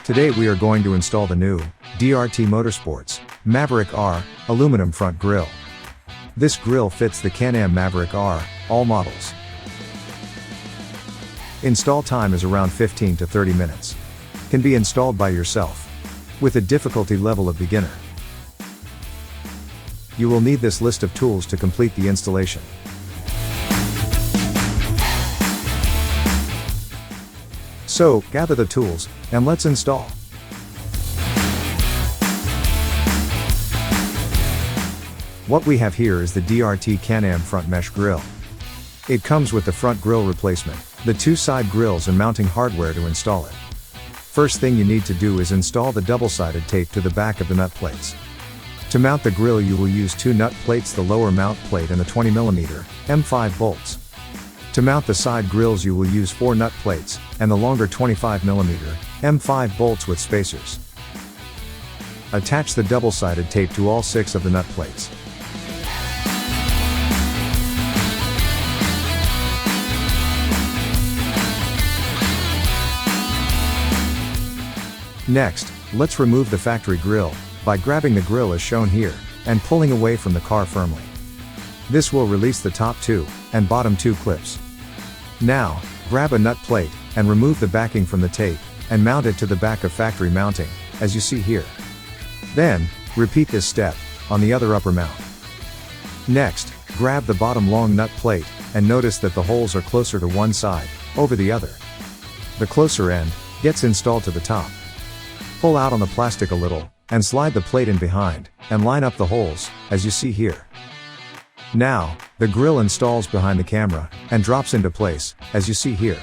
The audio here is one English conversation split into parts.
Today we are going to install the new DRT Motorsports Maverick R aluminum front grille. This grille fits the Can-Am Maverick R, all models. Install time is around 15 to 30 minutes. Can be installed by yourself with a difficulty level of beginner. You will need this list of tools to complete the installation. So, gather the tools, and let's install. What we have here is the DRT Can-Am front mesh grille. It comes with the front grille replacement, the two side grilles and mounting hardware to install it. First thing you need to do is install the double-sided tape to the back of the nut plates. To mount the grille you will use two nut plates, the lower mount plate and the 20mm M5 bolts. To mount the side grilles you will use 4 nut plates, and the longer 25mm M5 bolts with spacers. Attach the double-sided tape to all 6 of the nut plates. Next, let's remove the factory grille, by grabbing the grille as shown here, and pulling away from the car firmly. This will release the top 2, and bottom 2 clips. Now, grab a nut plate, and remove the backing from the tape, and mount it to the back of factory mounting, as you see here. Then, repeat this step, on the other upper mount. Next, grab the bottom long nut plate, and notice that the holes are closer to one side, over the other. The closer end, gets installed to the top. Pull out on the plastic a little, and slide the plate in behind, and line up the holes, as you see here. Now, the grille installs behind the camera, and drops into place, as you see here.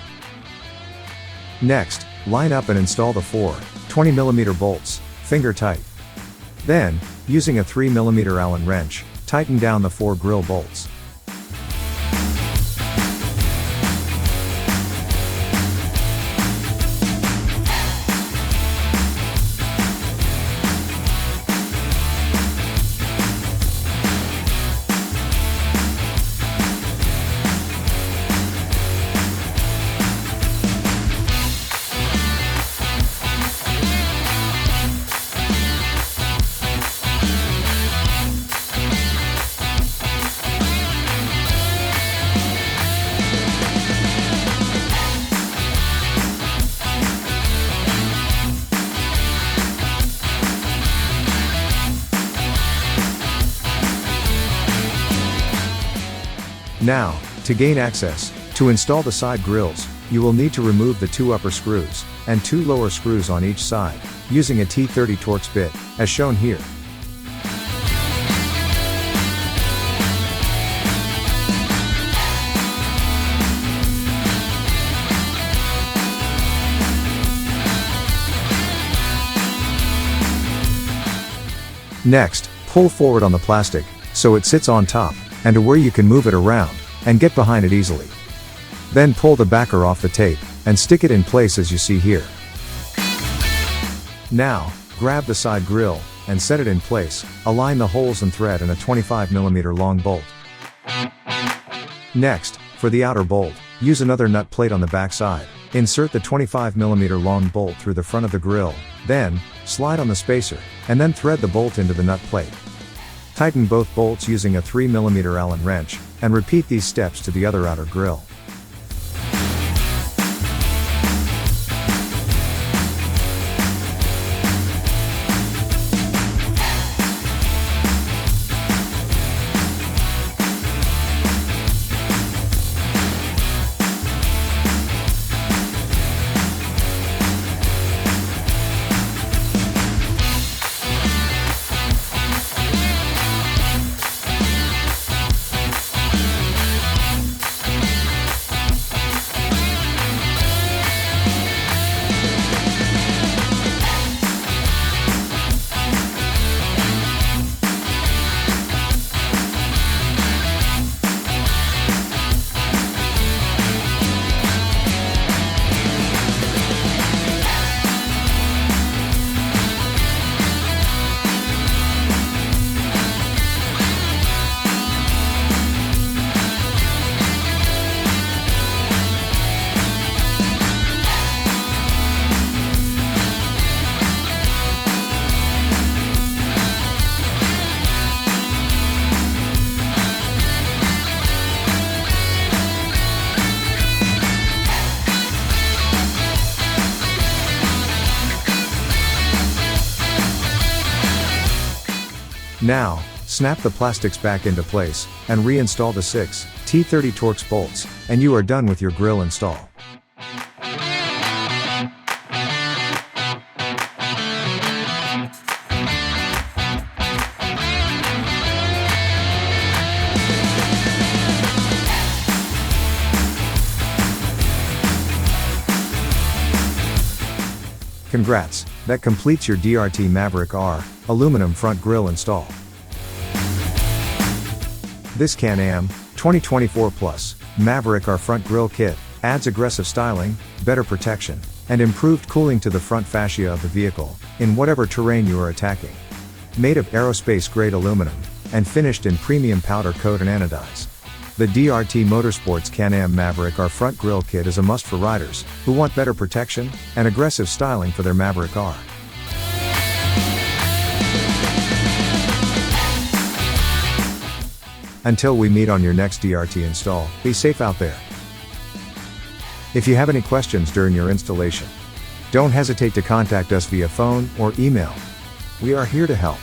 Next, line up and install the 4 20mm bolts, finger tight. Then, using a 3mm Allen wrench, tighten down the 4 grille bolts. Now, to gain access, to install the side grilles, you will need to remove the 2 upper screws, and 2 lower screws on each side, using a T30 Torx bit, as shown here. Next, pull forward on the plastic, so it sits on top, and to where you can move it around, and get behind it easily. Then pull the backer off the tape, and stick it in place as you see here. Now, grab the side grille, and set it in place, align the holes and thread in a 25mm long bolt. Next, for the outer bolt, use another nut plate on the back side, insert the 25mm long bolt through the front of the grille, then, slide on the spacer, and then thread the bolt into the nut plate. Tighten both bolts using a 3mm Allen wrench, and repeat these steps to the other outer grille. Now, snap the plastics back into place, and reinstall the 6T30 Torx bolts, and you are done with your grille install. Congrats, that completes your DRT Maverick R aluminum front grille install. This Can-Am 2024 Plus Maverick R front grille kit adds aggressive styling, better protection, and improved cooling to the front fascia of the vehicle, in whatever terrain you are attacking. Made of aerospace grade aluminum, and finished in premium powder coat and anodize. The DRT Motorsports Can-Am Maverick R front grille kit is a must for riders who want better protection and aggressive styling for their Maverick R. Until we meet on your next DRT install, be safe out there. If you have any questions during your installation, don't hesitate to contact us via phone or email. We are here to help.